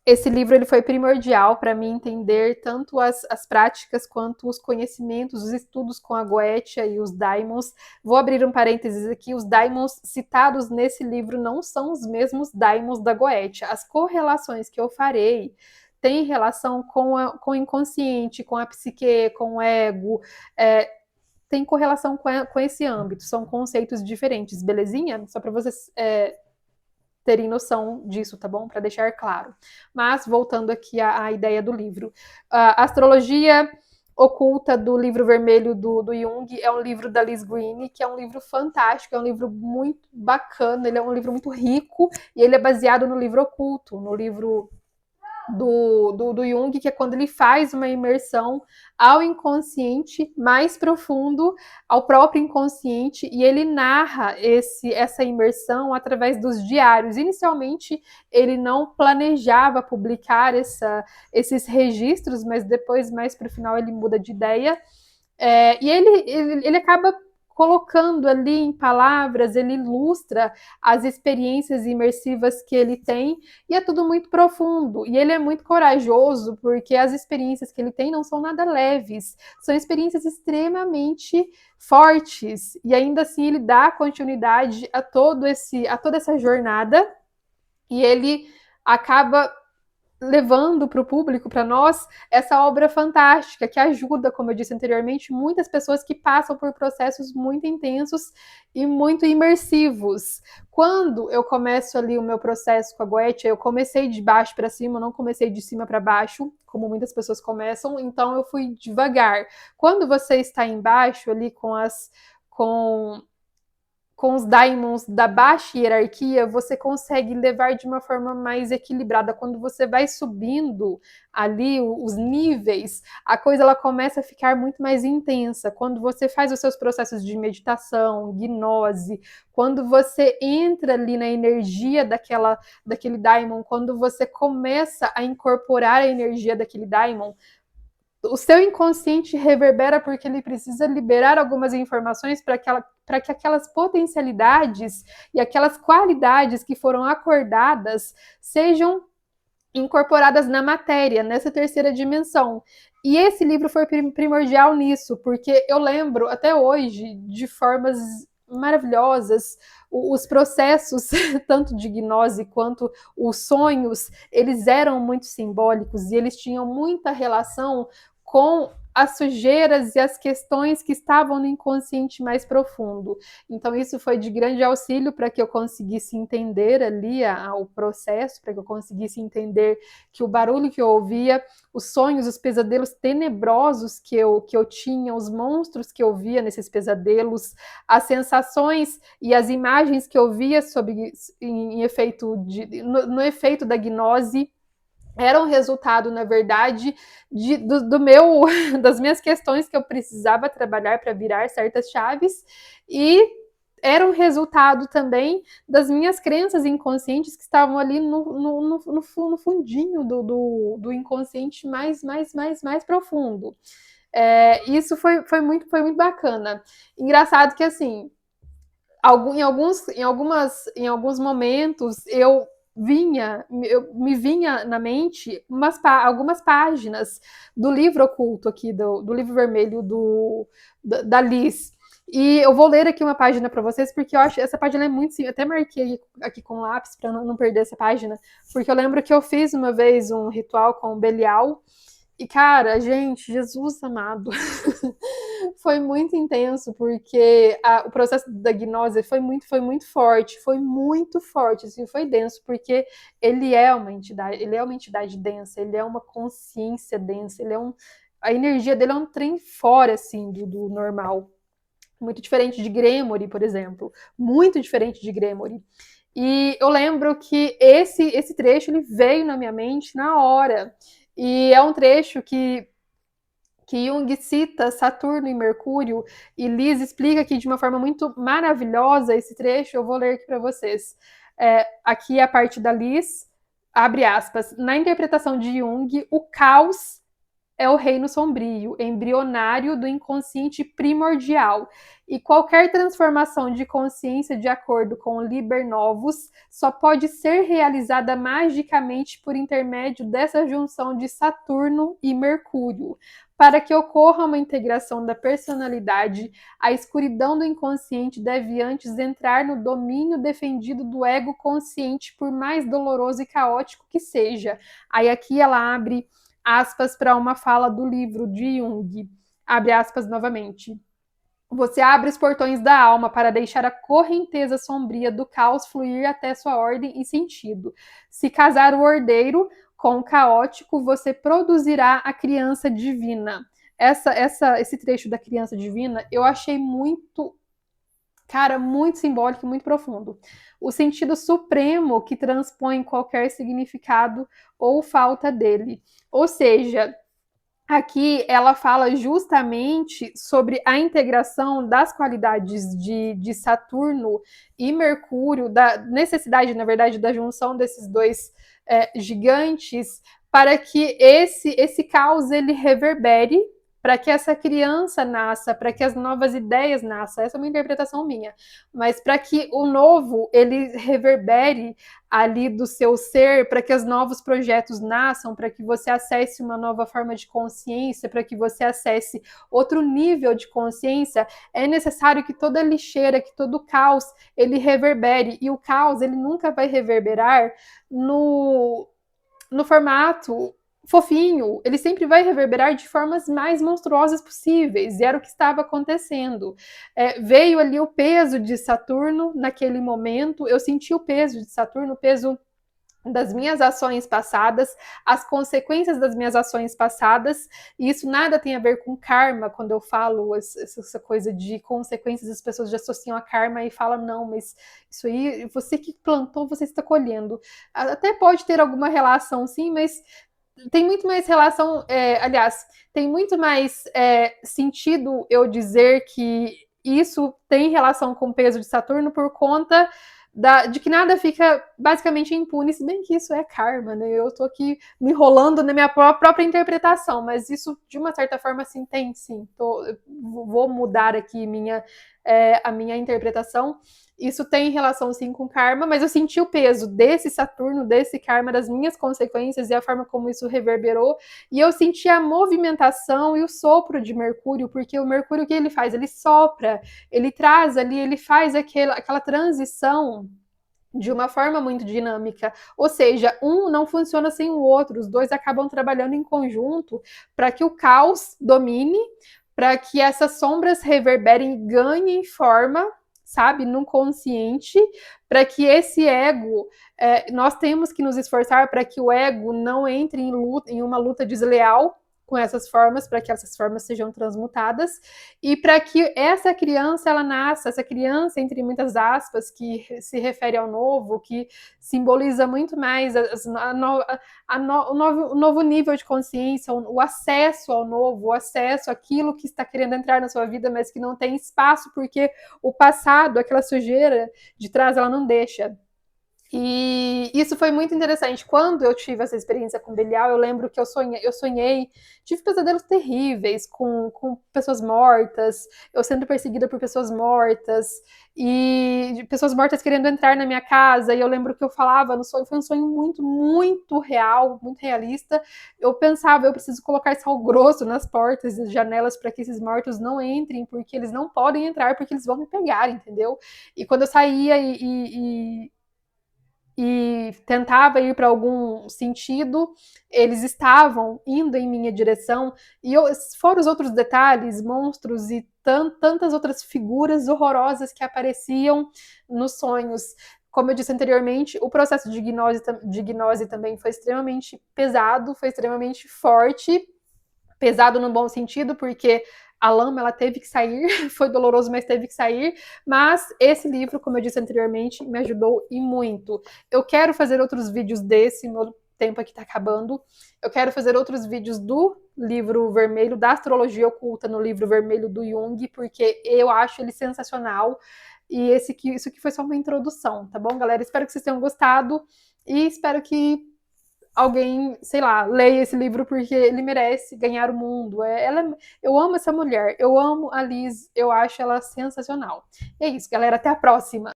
esse livro ele foi primordial para mim entender tanto as práticas quanto os conhecimentos, os estudos com a Goetia e os daimons. Vou abrir um parênteses aqui, os daimons citados nesse livro não são os mesmos daimons da Goetia. As correlações que eu farei têm relação com o inconsciente, com a psique, com o ego, tem correlação com esse âmbito, são conceitos diferentes, belezinha? Só para vocês terem noção disso, tá bom? Para deixar claro. Mas, voltando aqui à ideia do livro. A Astrologia Oculta do Livro Vermelho do Jung é um livro da Liz Greene, que é um livro fantástico, é um livro muito bacana, ele é um livro muito rico, e ele é baseado no livro oculto, no livro do Jung, que é quando ele faz uma imersão ao inconsciente mais profundo, ao próprio inconsciente, e ele narra essa imersão através dos diários. Inicialmente, ele não planejava publicar esses registros, mas depois, mais para o final, ele muda de ideia. E ele acaba colocando ali em palavras, ele ilustra as experiências imersivas que ele tem, e é tudo muito profundo. E ele é muito corajoso, porque as experiências que ele tem não são nada leves, são experiências extremamente fortes, e ainda assim ele dá continuidade a toda essa jornada, e ele acaba levando para o público, para nós, essa obra fantástica que ajuda, como eu disse anteriormente, muitas pessoas que passam por processos muito intensos e muito imersivos. Quando eu começo ali o meu processo com a Goetia, eu comecei de baixo para cima, não comecei de cima para baixo, como muitas pessoas começam, então eu fui devagar. Quando você está embaixo ali com os daimons da baixa hierarquia, você consegue levar de uma forma mais equilibrada. Quando você vai subindo ali os níveis, a coisa ela começa a ficar muito mais intensa. Quando você faz os seus processos de meditação, gnose, quando você entra ali na energia daquele daimon, quando você começa a incorporar a energia daquele daimon, o seu inconsciente reverbera porque ele precisa liberar algumas informações para que aquelas potencialidades e aquelas qualidades que foram acordadas sejam incorporadas na matéria, nessa terceira dimensão. E esse livro foi primordial nisso, porque eu lembro até hoje de formas maravilhosas os processos, tanto de gnose quanto os sonhos, eles eram muito simbólicos e eles tinham muita relação com as sujeiras e as questões que estavam no inconsciente mais profundo. Então, isso foi de grande auxílio para que eu conseguisse entender ali o processo, para que eu conseguisse entender que o barulho que eu ouvia, os sonhos, os pesadelos tenebrosos que eu tinha, os monstros que eu via nesses pesadelos, as sensações e as imagens que eu via no efeito da gnose, era um resultado, na verdade, das minhas questões que eu precisava trabalhar para virar certas chaves, e era um resultado também das minhas crenças inconscientes que estavam ali no fundinho do inconsciente mais profundo. Isso foi muito bacana. Engraçado que, assim, em alguns momentos me vinha na mente algumas páginas do livro oculto aqui, do livro vermelho da Liz. E eu vou ler aqui uma página para vocês, porque eu acho essa página é muito simples. Eu até marquei aqui com lápis para não perder essa página, porque eu lembro que eu fiz uma vez um ritual com o Belial. E, cara, gente, Jesus amado, foi muito intenso, porque o processo da gnose foi muito forte, assim, foi denso, porque ele é uma entidade densa, ele é uma consciência densa, a energia dele é um trem fora, assim, do normal. Muito diferente de Gremory, por exemplo. Muito diferente de Gremory. E eu lembro que esse trecho ele veio na minha mente na hora. E é um trecho que Jung cita Saturno e Mercúrio, e Liz explica aqui de uma forma muito maravilhosa esse trecho. Eu vou ler aqui para vocês. Aqui a parte da Liz, abre aspas, na interpretação de Jung, o caos é o reino sombrio, embrionário do inconsciente primordial. E qualquer transformação de consciência de acordo com Liber Novus só pode ser realizada magicamente por intermédio dessa junção de Saturno e Mercúrio. Para que ocorra uma integração da personalidade, a escuridão do inconsciente deve antes entrar no domínio defendido do ego consciente, por mais doloroso e caótico que seja. Aí aqui ela abre aspas para uma fala do livro de Jung. Abre aspas novamente. Você abre os portões da alma para deixar a correnteza sombria do caos fluir até sua ordem e sentido. Se casar o ordeiro com o caótico, você produzirá a criança divina. Esse trecho da criança divina eu achei muito, cara, muito simbólico e muito profundo. O sentido supremo que transpõe qualquer significado ou falta dele. Ou seja, aqui ela fala justamente sobre a integração das qualidades de Saturno e Mercúrio, da necessidade, na verdade, da junção desses dois gigantes, para que esse caos ele reverbere, para que essa criança nasça, para que as novas ideias nasçam. Essa é uma interpretação minha. Mas para que o novo ele reverbere ali do seu ser, para que os novos projetos nasçam, para que você acesse uma nova forma de consciência, para que você acesse outro nível de consciência, é necessário que toda lixeira, que todo caos, ele reverbere. E o caos, ele nunca vai reverberar no formato fofinho, ele sempre vai reverberar de formas mais monstruosas possíveis, e era o que estava acontecendo. Veio ali o peso de Saturno naquele momento, eu senti o peso de Saturno, o peso das minhas ações passadas, as consequências das minhas ações passadas, e isso nada tem a ver com karma. Quando eu falo essa coisa de consequências, as pessoas já associam a karma e falam, não, mas isso aí, você que plantou, você está colhendo. Até pode ter alguma relação, sim, mas tem muito mais relação, aliás, tem muito mais sentido eu dizer que isso tem relação com o peso de Saturno por conta de que nada fica basicamente impune, se bem que isso é karma, né? Eu tô aqui me enrolando na minha própria interpretação, mas isso, de uma certa forma, sim, tem, sim. Vou mudar aqui a minha interpretação. Isso tem relação, sim, com karma, mas eu senti o peso desse Saturno, desse karma, das minhas consequências e a forma como isso reverberou, e eu senti a movimentação e o sopro de Mercúrio, porque o Mercúrio, o que ele faz? Ele sopra, ele traz ali, ele faz aquela transição de uma forma muito dinâmica. Ou seja, um não funciona sem o outro, os dois acabam trabalhando em conjunto para que o caos domine, para que essas sombras reverberem e ganhem forma, sabe, no consciente, para que esse ego, nós temos que nos esforçar para que o ego não entre em uma luta desleal com essas formas, para que essas formas sejam transmutadas, e para que essa criança ela nasça, essa criança, entre muitas aspas, que se refere ao novo, que simboliza muito mais o novo nível de consciência, o acesso ao novo, o acesso àquilo que está querendo entrar na sua vida, mas que não tem espaço, porque o passado, aquela sujeira de trás, ela não deixa. E isso foi muito interessante. Quando eu tive essa experiência com Belial, eu lembro que eu sonhei, tive pesadelos terríveis com pessoas mortas, eu sendo perseguida por pessoas mortas, e pessoas mortas querendo entrar na minha casa, e eu lembro que eu falava no sonho, foi um sonho muito, muito real, muito realista. Eu pensava, eu preciso colocar sal grosso nas portas e janelas para que esses mortos não entrem, porque eles não podem entrar, porque eles vão me pegar, entendeu? E quando eu saía e tentava ir para algum sentido, eles estavam indo em minha direção, e fora os outros detalhes, monstros e tantas outras figuras horrorosas que apareciam nos sonhos. Como eu disse anteriormente, o processo de gnose também foi extremamente pesado, foi extremamente forte, pesado no bom sentido, porque a lama ela teve que sair, foi doloroso, mas teve que sair. Mas esse livro, como eu disse anteriormente, me ajudou e muito. Eu quero fazer outros vídeos desse, meu tempo aqui está acabando. Eu quero fazer outros vídeos do livro vermelho, da astrologia oculta no livro vermelho do Jung, porque eu acho ele sensacional. E isso aqui foi só uma introdução, tá bom, galera? Espero que vocês tenham gostado e espero que alguém, sei lá, leia esse livro porque ele merece ganhar o mundo. Eu amo essa mulher, eu amo a Liz, eu acho ela sensacional. É isso, galera, até a próxima!